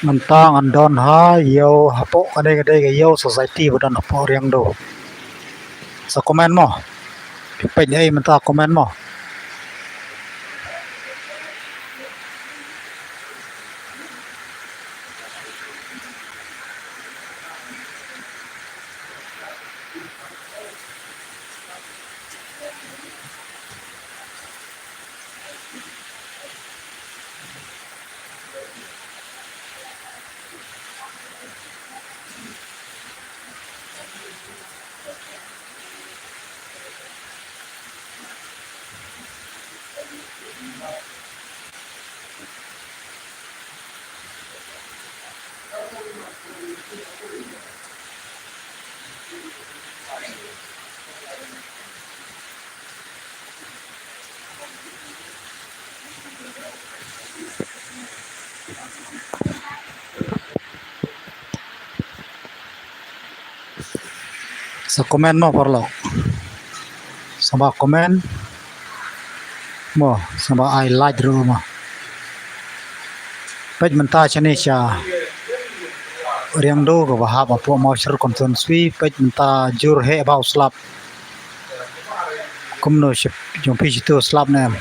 mentang andon ha yo hapo kadai-kadai ke yo society budan hapo riang do sa komen mo pe ai menta komen mo sa komen mo parlo sama komen mo sama I like ro mo pe menta chane cha riang do ko ha ba po mo shir konton swi pe menta jur he about slap kumno ship jong pi to slap nem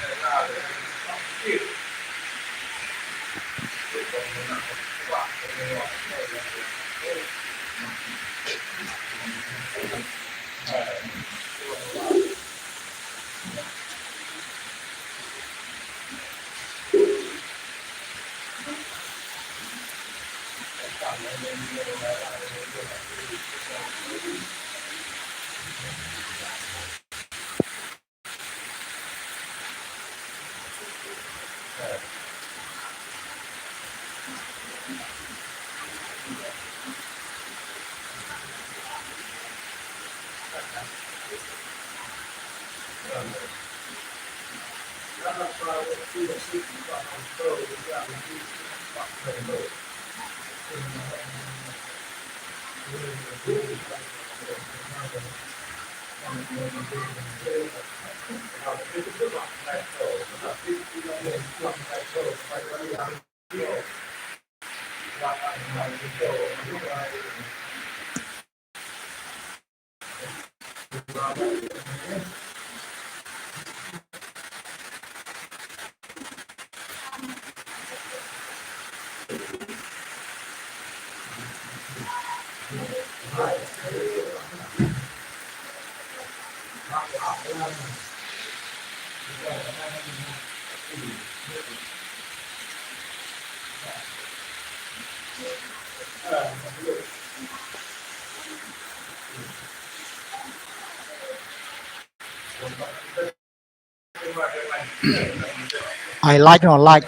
I like no like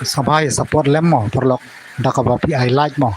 sabai support lem mo parlo da ka ba pi I like mo